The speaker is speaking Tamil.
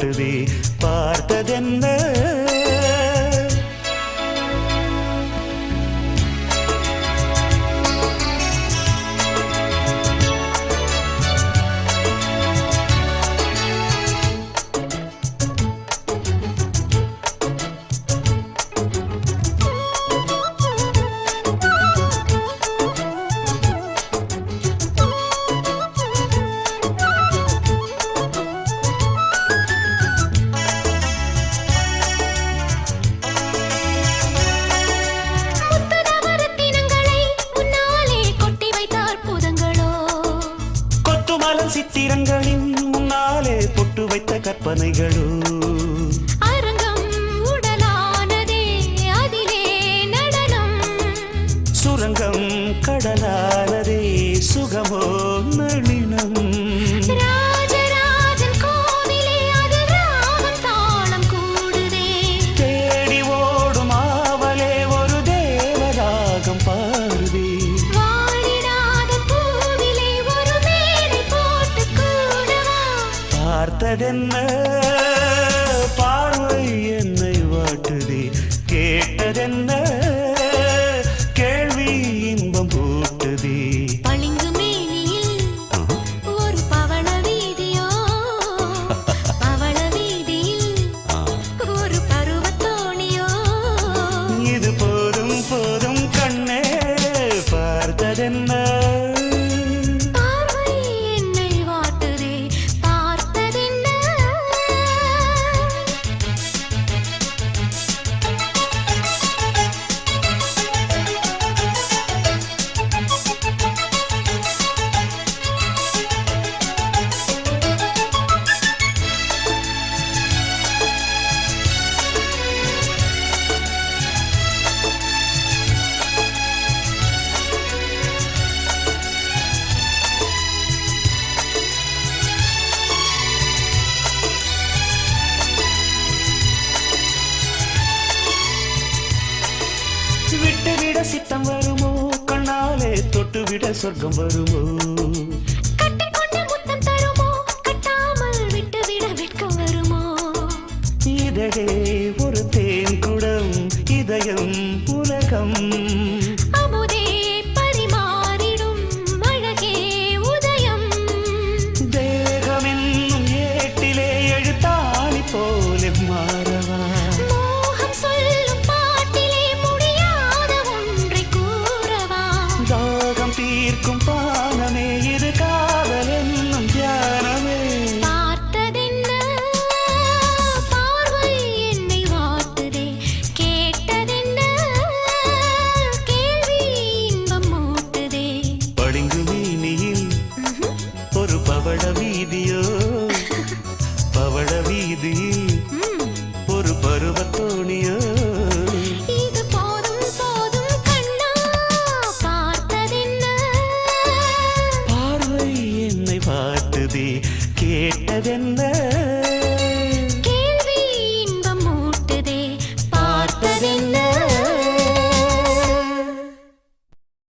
வாட்டுதே பார்த்ததென்ன சித்திரங்களின் முன்னாலே பொட்டு வைத்த கற்பனைகளோ அரங்கம் உடலானதே அதிலே நடனம் சுரங்கம் கடலானதே சுகமோ நளினம் ராஜராஜன் கோவிலே அது ராகம் தாளம் கூடுதே தேடி ஓடும் ஆவலே ஒரு தேவராகம் பாடுதே பார்த்ததென்ன பார்வை என்னை வாட்டுதே கேட்டதென்ன கேள்வி இன்பம் பூட்டுதே பளிங்கு மேனியில் ஒரு பவள வீதியோ பவள வீதியில் ஒரு பருவத்தோணியோ இது போதும் போதும் கண்ணே பார்த்ததென்ன விட்டுவிட சித்தம் வருமோ கண்ணாலே தொட்டுவிட சொர்க்கம் வருமோ கட்டிக்கொண்ட முத்தம் தருமோ கட்டாமல் விட்டுவிட வெட்கம் வருமோ இதழே ஒரு தேன் குடம் இதயம் உலகம் அமுதே பரிமாறிடும் அழகே உதயம் தேகம் என்னும் ஏட்டிலே எழுத்தாணி போல மாறவா மோகம் சொல்லும் பாட்டிலே முடியாத ஒன்றை கூறவா தாகம் தீர்க்கும் பானமே இது காதல் என்னும் தியானமே பார்த்ததென்ன பார்வை என்னை வாட்டுதே கேட்டதென்ன கேள்வி இன்பம் மூட்டுதே பளிங்கு மேனியில் ஒரு பவள வீதியோ பவள வீதியில் ஒரு பருவத்தோணியோ இது போதும் போதும் கண்ணா பார்த்ததென்ன பார்வை என்னை வாட்டுதே கேட்டதென்ன